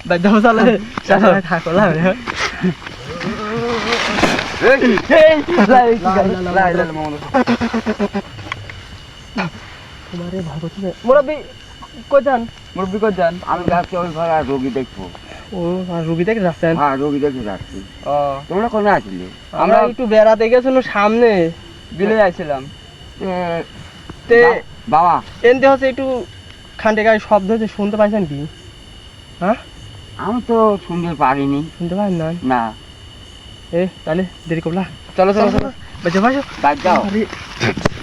বাদ দাও চলে চাচা থাকো না তোমারে ভয় করছে মুরব্বি কই যান আমি যাচ্ছি ওই ঘরে আর রোগী দেখবো। ও আর রোগী দেখে যাচ্ছেন? হ্যাঁ রোগী দেখে যাচ্ছি। তোমরা কোনে আসলে? আমরা একটু বেড়াতে গেছিল সামনে বিলে আইছিলাম তে বাবা এনতে হচ্ছে একটু খান্ডে গায়ে শব্দ হচ্ছে শুনতে পাইছেন কি? হ্যাঁ আমি তো শুনতে পারিনি। শুনতে পারেন না? না তাহলে দেরি করলা চলো চলো চলো বাজে ভাই বাদ যাও।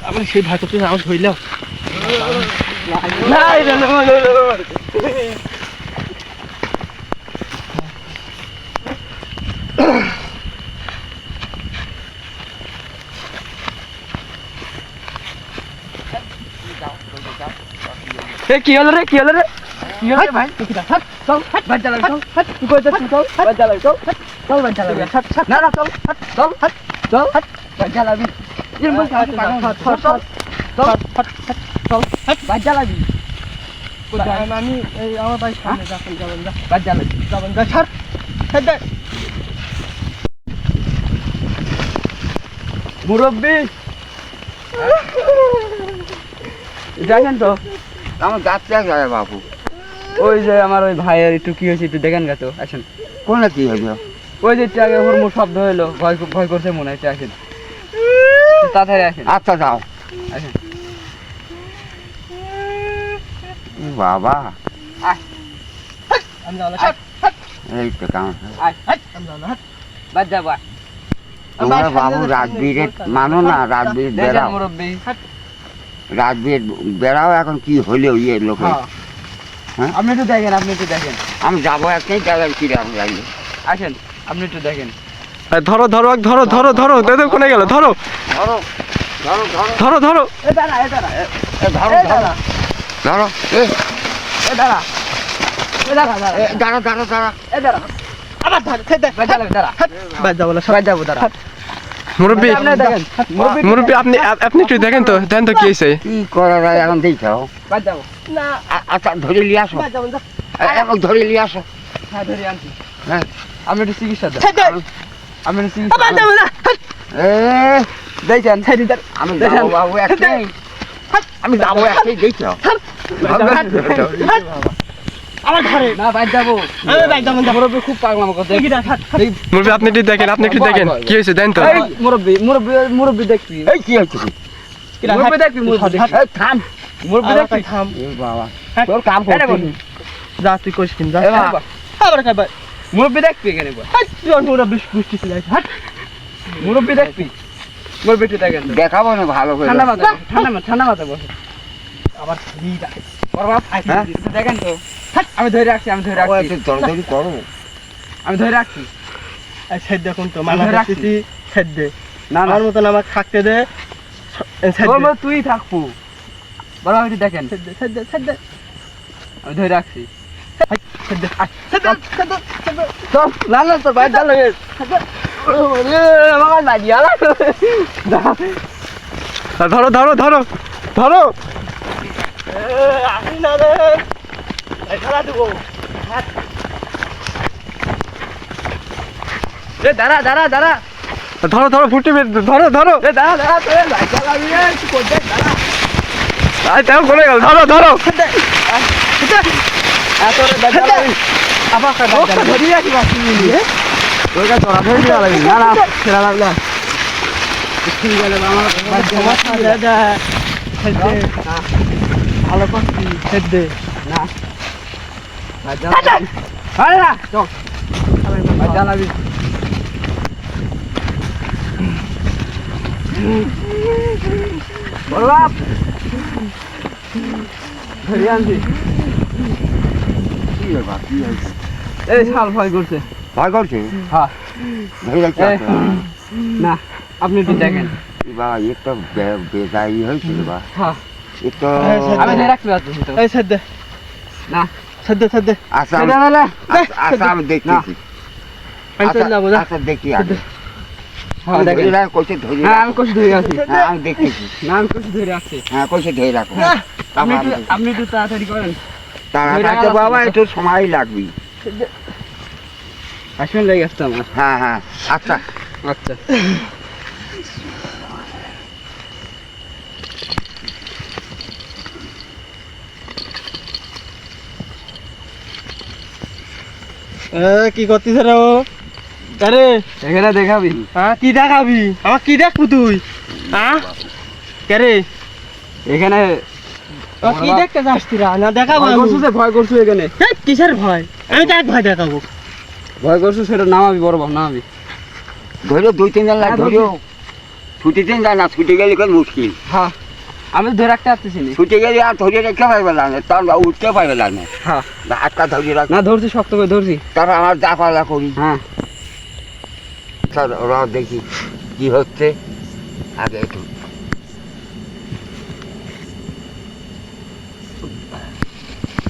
আমি সেই ভাই করতে আমার ধরলাম কি হলো রে কি হলো রে কি হলো ভাই চল বাদ চালা চল তুই কই যাচ্ছিস চল বাদ চালা চল চল বাদ চালা না না চল চল চল বাদ চালাবি এরকম চল চল চল চল বাদ চালাবি আমি এই আমার ভাই সামনে যাচ্ছেন যাবেন যা বাদ চালাবি যাবেন যা ছাড় ছাড় দে মুরব্বি দেখেন তো আমার যাচ্ছে যাবে বাবু। ওই যে আমার ওই ভাইয়ের একটু কি হয়েছে একটু দেখেন গা তো আসেন। কোনে কি হইল? ওই যে একটু আগে হুড়মুড় শব্দ হইলো ভয় ভয় করছে মনে হয় আসেন তাড়াতাড়ি আসেন। আচ্ছা যাও আসেন বাবা। আমি যাবো না এই তো কাম। আমি যাবো না বাদ যাবো তোমরা বাবু রাজবীরের মানো না, রাজবীর বেড়াও, মুরব্বি রাজবীর বেড়াও। এখন কি হলেও ইয়ে লোকে আপনি একটু দেখেন আপনি একটু দেখেন আমি যাবো একটাই জায়গায় কিরকম লাগলো। আসেন আপনি একটু দেখেন ধরো ধরো ধরো ধরো ধরো দাদা কোনে গেল ধরো ধরো ধরো ধরো ধরো ধরো এ দাঁড়া এ দাঁড়া ধরো ধরো ধরো এ দাঁড়া এ দাঁড়া দাঁড়া দাঁড়া দাঁড়া দাঁড়া এ দাঁড়া আবার ধর ছেড়ে বাদ যাবে দাঁড়া বাদ যাবো না সবাই যাবো দাঁড়া মুরব্বি আপনি দেখেন মুরব্বি আপনি আপনি একটু দেখেন তো কি হয়েছে কি করা যায় এখন দেখাও। বাদ যাবো না আচ্ছা ধরে নিয়ে আসো, বাদ যাবো না এখন ধরে নিয়ে আসো। হ্যাঁ ধরে আনছি হ্যাঁ আপনি একটু চিকিৎসা দেন আপনি একটু বাদ চিকিৎসা যাবো না এ দেখেন ছেড়ে দেন আমি যাবো বাবু একটাই, আমি যাবো একটাই দেখাও। আমার ঘরে না বাদ যাবো আমি বাদ যাবো না মুরব্বি খুব পাগলাম করতে মুরব্বি আপনি একটু দেখেন কি হয়েছে দেন তো মুরব্বি মুরব্বি মুরব্বি দেখবি এই কি হচ্ছে? মুরব্বি দেখবি মুরব্বি এই থাম, মুরব্বি দেখবি থাম এ বাবা তোর কাম করছিস। যা তুই করিস কিন যা এ বাবা। আবার খাবার মুরব্বি দেখবি এখানে বল তুই মুরব্বি পুষ্টি ছিল হাট মুরব্বি দেখবি মুরব্বি তুই দেখেন দেখাবো না ভালো করে। ঠান্ডা মাথা বসে আবার ঠিক আছে ওর বাপ আইছে দেখেন তো আমি ধরে রাখছি ও একটু জলদি করো। আমি ধরে রাখছি সাইড দেখুন তো মানা রাখছি সাইড দে না আমার মতন আমাকে থাকতে দে তোর মত তুই থাকবো বড় ভাই দেখেন সাইড দে আমি ধরে রাখছি সাইড দে চল লাল লাল তোর বাইরে ডাল লাগে আমার বাড়ি আলা ধরো ধরো ধরো ধরো আসি না রে খেলা দেবো দাঁড়া দাঁড়া দাঁড়া ধরো ধরো ফুটি ধরো ধরো দাঁড়া দাঁড়া তোর লাইট জ্বালাবি রে কি করছিস দাঁড়া আই তাও কোনে গেল ধরো ধরো তোর লাইট জ্বালাবি আবার ধরি রাখি বাকি নিয়ে তোর কাছে ধরা ধরে দেওয়া লাগবে না। না খেলা লাগলা ঠিক গেল আমার সমস্যা দাদা ভালো করছি ছেড়ে দে না আরে না চল জ্বালাবি বড় বাপ ধরে আনছি কি ব্যাপার, কি হয়েছে? এই শাল ভয় করছে ভয় করছে? হ্যাঁ ধরে রাখছি না আপনি একটু দেখেন বাবা একটা বেজাই হয়েছিল বা হ্যাঁ একটু আমি ধরে রাখতে পারছি তো এই ছেড়ে দে না ছেড়ে দে ছেড়ে দে আচ্ছা আচ্ছা আমি দেখতেছি। আমি চলে যাবো যা আচ্ছা দেখি আগে হ্যাঁ দেখেন কইছে ধরে হ্যাঁ আমি কষ্ট ধরে আছি হ্যাঁ আমি দেখতেছি। না আমি কষ্ট ধরে আছি হ্যাঁ কইছে ধরে রাখো। আপনি একটু তাড়াতাড়ি করেন তাড়াতাড়ি বাবা একটু সময় লাগবে। আসবেন লেগে আসতো আমার। হ্যাঁ হ্যাঁ আচ্ছা আচ্ছা কি করতিস রে ও? আরে এখানে দেখাবি। হ্যাঁ কি দেখাবি? আমার কি দেখবো তুই? হ্যাঁ কে রে? এখানে ও কি দেখতে যাস তুই? না দেখাবো ভয় আমি। করছিস, ভয় করছিস এখানে হেই, কিসের ভয়? আমি তো এক ভয় দেখাবো। ভয় করছিস, সেটা নামাবি, বড় বাপ নামাবি। ধরো 2-3 জন লাগে হ্যাঁ, ধরো ছুটিতে যায় না, ছুটে গেলে কোন মুশকিল। হ্যাঁ আমি তো ধরে রাখতে পারতেছি না। ছুটে গেলে আর ধরে রেখে পাইবে না, তার উঠতে পাইবে না। হ্যাঁ হাতটা ধরে রাখ, না ধরছি, শক্ত করে ধরছি। তারপর আমার যা পালা করি। হ্যাঁ স্যার ওরা দেখি কি হচ্ছে আগে একটু।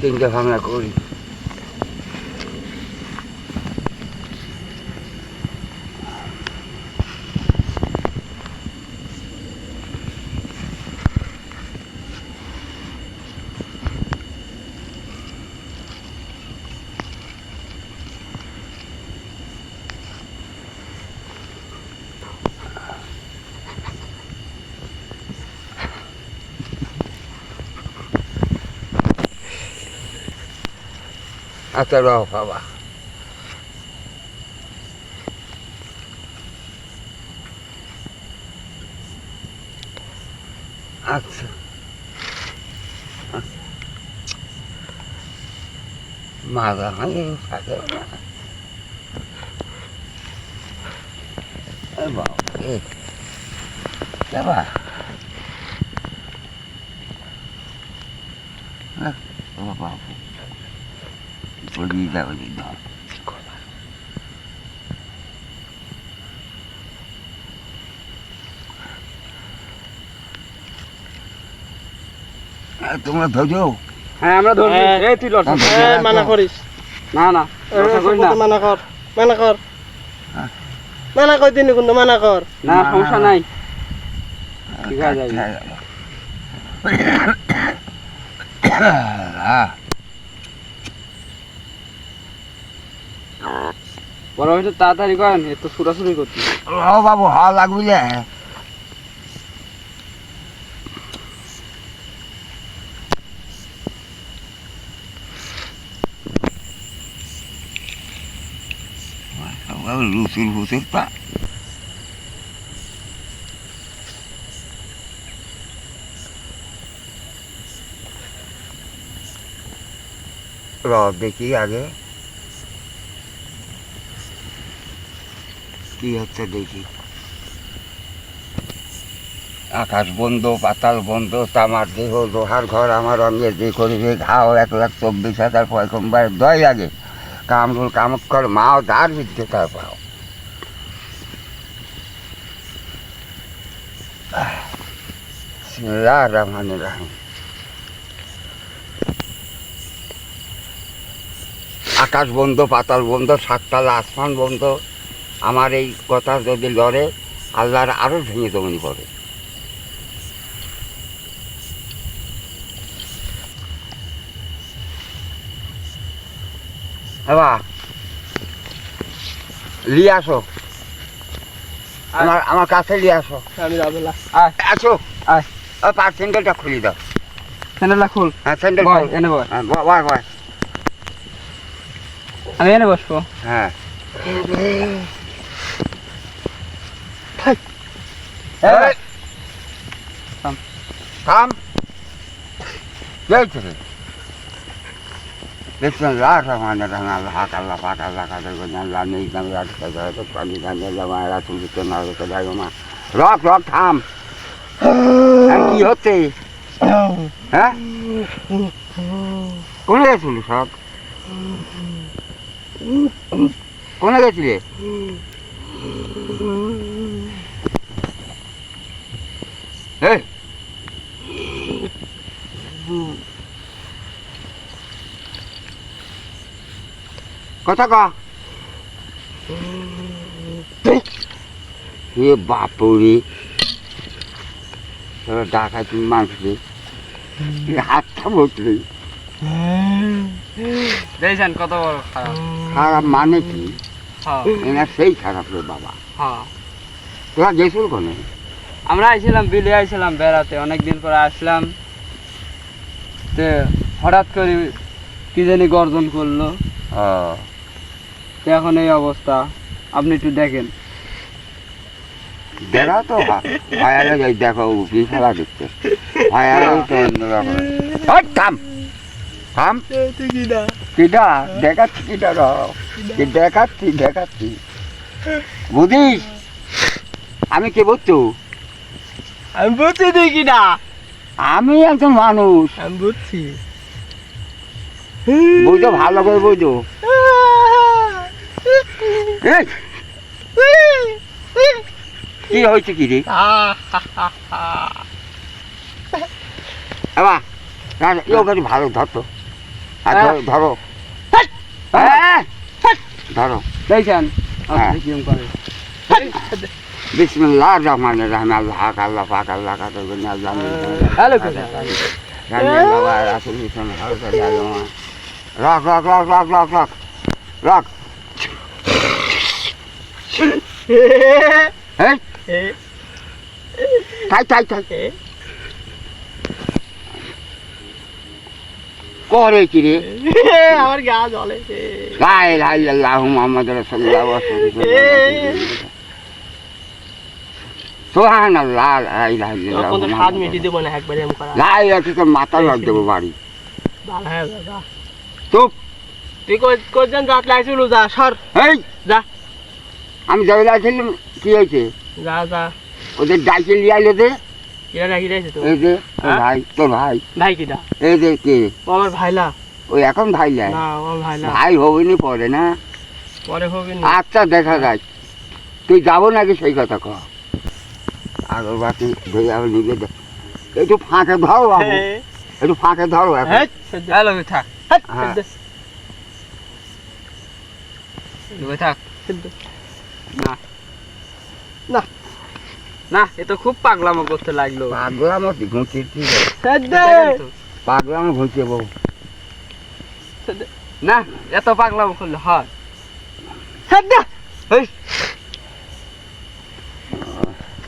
চিন্তা ভাবনা করি। আচ্ছা রহ বাবা, আচ্ছা মাজা হয়ে থাকে বাবা বাবা বলি যাবে না। তোমরা ধরো। হ্যাঁ আমরা ধরছি। হ্যাঁ। এই তুই লড়। এই, মানা করিস। না না লড়াই করিস না। মানা কর, মানা কর। হ্যাঁ। মানা কর দিন কিন্তু মানা কর। না সমস্যা নাই, ঠিক আছে যাবি। বড় হয়তো তাড়াতাড়ি করেন, একটু ছুটাছুটি করতে। ও বাবু হওয়া লাগবে যে। লুচুর ফুচুর পা দেখি আগে কি হচ্ছে দেখি। আকাশ বন্ধ, পাতাল বন্ধ, তামার দেহ লোহার ঘর আমার অঙ্গে যে করিবে ঘাও 1,24,000 পয়গম্বর দয় লাগে কামরুল কামত কর মাও দার বিদ্যে তার পাও। বিসমিল্লাহির রহমানির রহিম। আকাশ বন্ধ, পাতাল বন্ধ, সাততলা আসমান বন্ধ, আমার এই কথা যদি লড়ে আল্লাহর আরো ভেঙে জমিন পড়ে। এবার লিয়ে আসো, আমার কাছে লিয়ে আসো। আমি যাবো না। আসো আয়। পার স্যান্ডেলটা খুলে দাও। স্যান্ডেলটা খোল। হ্যাঁ স্যান্ডেল বয়, এনে বয়। বয় বয়। আমি এনে বসবো। হ্যাঁ এই, থাম। থাম। যাইছে রে বিসমিল্লাহির রহমানির রহিম। আল্লাহ হাক আল্লাহ পাক আল্লাহ কাদের গোনা আল্লাহ নেই নামে রাখতে যায় তো পানি গানে জামা রাসূল তো না রেখে যায় মা। রক রক থাম। আর কি হচ্ছে? হ্যাঁ কোনে গেছিলি সব? কোনে গেছিলে? এই কথা ক। এ বাপুরি ডাকাতি মাংস হাতটা বসলি দেখছেন কত বড় খারাপ। খারাপ মানে কি? হ্যাঁ এনার সেই খারাপ রে বাবা। হ্যাঁ তোরা গেছিল কোনে? আমরা আইছিলাম বিলে আইছিলাম বেড়াতে, অনেকদিন পরে আসলাম। তো হঠাৎ করে কি জানি গর্জন করলো, তো এখন এই অবস্থা। আপনি একটু দেখেন। দেখা তো ভাইয়ারে যাই দেখো উঠি খেলা দেখতে ভাইয়ারে তো অন্যরকম। ওই থাম থাম, কিটা দেখাচ্ছি, কিটা কি দেখাচ্ছি বুঝিস আমি কে বুঝছো? আমি বুঝছি দেখি না, আমি একজন মানুষ, আমি বুঝছি। বুঝো ভালো করে বুঝো। এই, কি হয়েছে কি রে? এবার ওখানে ভালো ধরতো, আর ধরো ধরো। দেখছেন হ্যাঁ। কিরম করে। বিসমিল্লাহির রহমানির রহিম। আল্লাহ হাক আল্লাহ পাক আল্লাহ কাদের গুণ আল্লাহ hello rock rock rock rock rock rock rock. এই থাই থাই থাই করে কি রে? আমার গা জ্বলে। লা ইলাহা ইল্লাল্লাহু মুহাম্মাদুর রাসূলুল্লাহ সুবহানাল্লাহ। লা ইলাহা ইল্লাল্লাহু তোর হাত মিটিয়ে দেবো না একবারে এম করা। লা ইলাহা তোর মাথা লাগ দেবো বাড়ি। ভালো হয়ে যা। চুপ। তুই কোজন জাত লাইছিল যা সর এই যা আমি যাই লাইছিলাম, কি হয়েছে? যা যা। ওদের ডাইকে লিয়ে আইলো যে, কিরা রাখি রাইছে তো? এই যে তোর ভাই, তোর ভাই ভাই কিটা? এই যে কে? ও আমার ভাইলা। ওই এখন ভাই লাই না ও আমার ভাইলা। ভাই হবিনি পরে না? পরে হবে না। আচ্ছা দেখা যায়। তুই যাবো নাকি সেই কথা কহ। আগরবাতি ধরে আবার নিবে দেখ। একটু ফাঁকে ধরো বাবু, একটু ফাঁকে ধরো এখন। হ্যালো থাক হ্যাঁ। থাক। না না। না এ তো খুব পাগলামো করতে লাগলো। পাগলামো ঘুঁচিয়ে ঠিক আছে, দেখেন তো। পাগলামো ঘুঁচিয়ে বউ। না এত পাগলামো করলে হয়? এই,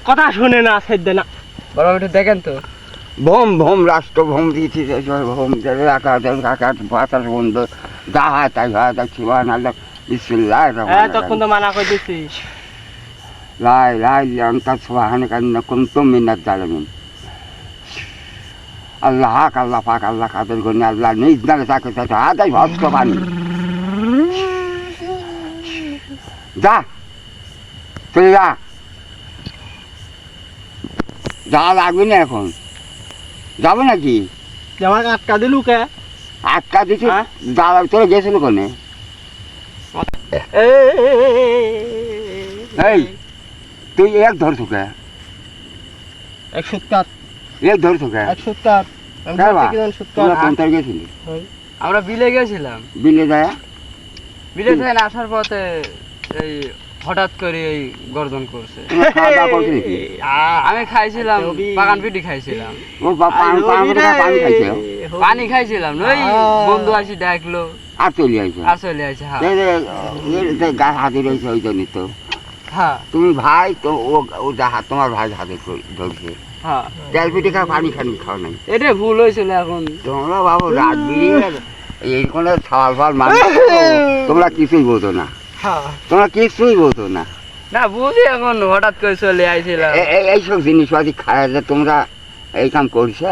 কথা শুনে না সেদ্ধ না। বড় একটু দেখেন তো। ভোম ভোম রাষ্ট্র ভোম দিয়েছি, ভোম আকাশ আকাশ বাতাস বন্ধ, যা হয় তাই হয় তাই ছিবান আল্লাহ বিসমিল্লাহির রহমানির রহিম। তখন তো মানা করে দিচ্ছি। লা ইলাহা ইল্লা আনতা সুবহানাকা ইন্নী কুনতু মিনাজ জালিমিন। আল্লাহ হাক আল্লাহ পাক আল্লাহ কাদের গুণ আল্লাহ নিজ নামে তাকে সাথে হাতাই ভগবান। যা চলে যা, যাওয়া লাগবে না এখন, যাবে নাকি? আমাকে আটকা দিলু কে? আটকা দিচ্ছি হ্যাঁ? যাওয়া তোরা গেছিল কোনে? এই তুই এক ধরছো কে? 170 এক ধরছো কে? 170 আমি কেবা? থেকে জান 70 তোরা কোনটায় গেছিলি? আমরা বিলে গেছিলাম। বিলে যায় বিলে থেকে আসার পথে এই হঠাৎ করে এই গর্জন করছে। তোমরা খাওয়া দাওয়া করছো নাকি? আমি খাইছিলাম, বাগান পিটি খাইছিলাম, ও পানি খাইছে পানি খাইছিলাম। ওই বন্ধু আসি ডাকলো আর চলে আইছে। আর চলে আসে। হ্যাঁ গাছ হাতে রয়েছে ওই জন্যই তো। হ্যাঁ তুমি ভাই তো ও যা হাত তোমার ভাই হাতে ধরছে, হ্যাঁ তেল পিঠে খাও পানি খাও নাই। এটা ভুল হয়েছিল। এখন তোমরা বাবু রাত বিড়িয়ে এই কোনো সওয়াল ফল মানুষ তোমরা কিছুই বোঝো না, হ্যাঁ তোমরা কিছুই বোঝো না। না বুঝি এখন হঠাৎ করে চলে আইছিলাম। এইসব জিনিসপাতি খায় যে তোমরা এই কাম করছো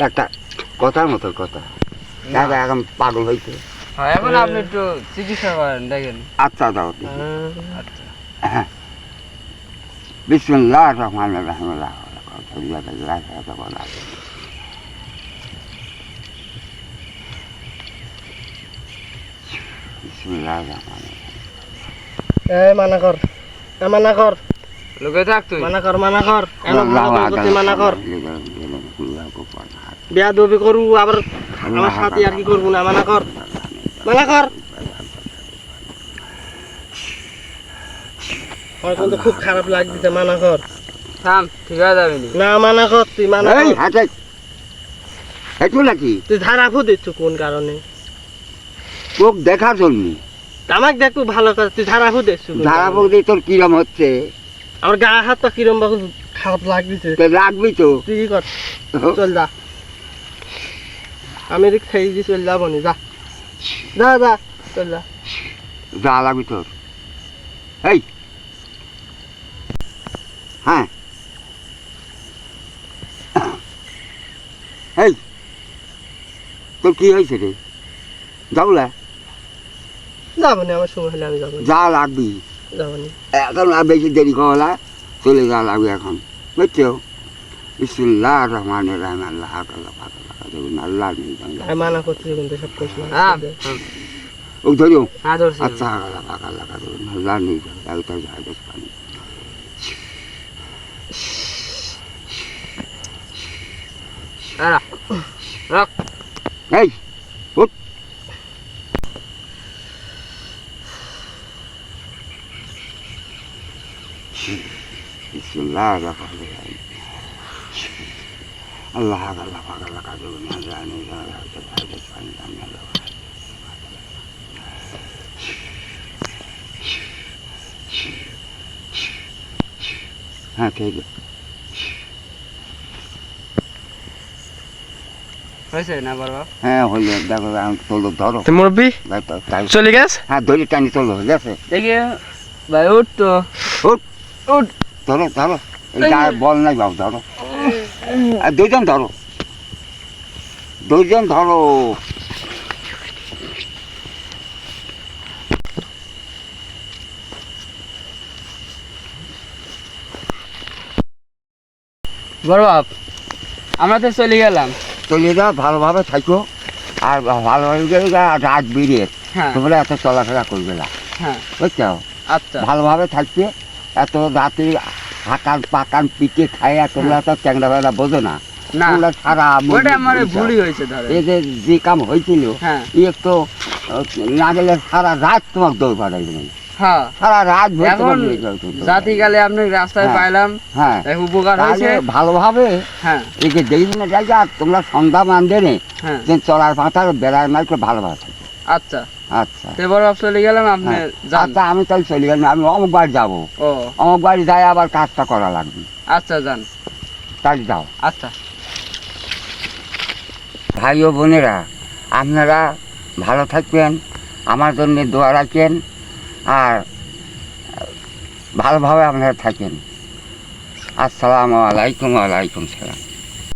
একটা কথার মতো কথা। দেখো এখন পাগল হয়েছে। হ্যাঁ এখন আপনি একটু চিকিৎসা করেন দেখেন। আচ্ছা দাও আচ্ছা বিসমিল্লাহির রহমানির রহিম। বিসমিল্লাহির রহমানির এই মানা কর, মানা কর, লোকে থাক তুই। মানা কর, মানা কর, এমন করতে মানা কর। বিয়া দবি করু আবার আমার সাথে আর কি করবো না, মানা কর, মানা কর। আমার কিন্তু খুব খারাপ লাগতেছে, মানা কর। থাম ঠিক হয়ে যাবে নি। না মানা কর, তুই মানা এই কর। হাতে একটু নাকি তুই ধারা ফু দিচ্ছ কোন কারণে? তোকে দেখার জন্য। আমাকে দেখো ভালো করে, তুই ধারা ফুট দেখছো ধারা বলতে তোর কিরম হচ্ছে, আমার গা হাত পা কিরম বাবু খারাপ লাগতেছে। তো রাখবি তো। তুই কি কর, চল যা, আমি এদিক খেয়ে দিয়ে চল যাবো নি, যা যা যা চল যা। যা লাগবি তোর। এই হ্যাঁ এই তোর কি হয়েছে রে? যাবলা যাবো নি, আমার সময় হলে আমি যাবো নি, যা লাগবি যাবো নি। এখন আর বেশি দেরি করা চলে যা লাগবে এখন, বুঝছো? বিসমিল্লাহ রহমান রহিম, আল্লাহ আল্লাহ আল্লাহ আমি মানা করছি কিন্তু সব কিছু হ্যাঁ ও ধরো। হ্যাঁ ধরছি। আচ্ছা আল্লাহ আল্লাহ আল্লাহ নেই পানি। রাখ রাখ। এই উঠ। বিসমিল্লাহ রহমান রহিম, আল্লাহ আল্লাহ আল্লাহ হ্যাঁ ঠিক আছে। হয়েছে না বড় বাপ? হ্যাঁ হইলে দেখো আমি তোলো ধরো। তো মুরব্বি চলে গেছ? হ্যাঁ ধরে টানি তোলো, হয়ে গেছে। দেখি ভাই উঠ তো, উঠ উঠ। ধরো ধরো, এই গায়ে বল নাই বাবু, ধরো। আর দুইজন ধরো, দুইজন ধরো। বড় বাপ আমরা তো চলে গেলাম। চলে যাও, ভালোভাবে থাকো, আর ভালোভাবে গেলে রাত বেরিয়ে হ্যাঁ তোমরা এত চলাফেরা করবে না, হ্যাঁ বুঝছো? আচ্ছা ভালোভাবে থাকবে, এত রাতে হাকান পাকান পিঠে খাইয়া তোমরা তো ট্যাংরা বেড়া বোঝো না। না তোমরা সারা ওটা আমার ভুলই হয়েছে ধরে। এই যে কাম হয়েছিল, হ্যাঁ একটু না গেলে সারা রাত তোমাকে দৌড় পাঠাইবে না, হ্যাঁ সারা রাত ভোর এখন তোমাকে নিয়ে যাবে তো। জাতি গেলে আপনি রাস্তায় হ্যাঁ। পাইলাম, হ্যাঁ তাই উপকার হয়েছে। তাহলে ভালোভাবে হ্যাঁ এই যে দেখি না জায়গা তোমরা সন্ধ্যা মান দেনে হ্যাঁ যে চলার পাতার বেড়ার মাইকে ভালোভাবে থাকবে। আচ্ছা আচ্ছা তে বড় বাপ চলে গেলাম, আপনি হ্যাঁ। যান। আচ্ছা আমি তাহলে চলে গেলাম, আমি অমুক বাড়ি যাবো, ও অমুক বাড়ি যাই আবার কাজটা করা লাগবে, আচ্ছা যান। তাহলে যাও। আচ্ছা ভাই ও বোনেরা, আপনারা ভালো থাকবেন, আমার জন্য দোয়া রাখেন, আর ভালোভাবে আপনারা থাকেন। আসসালামু আলাইকুম, ওয়ালাইকুম সালাম।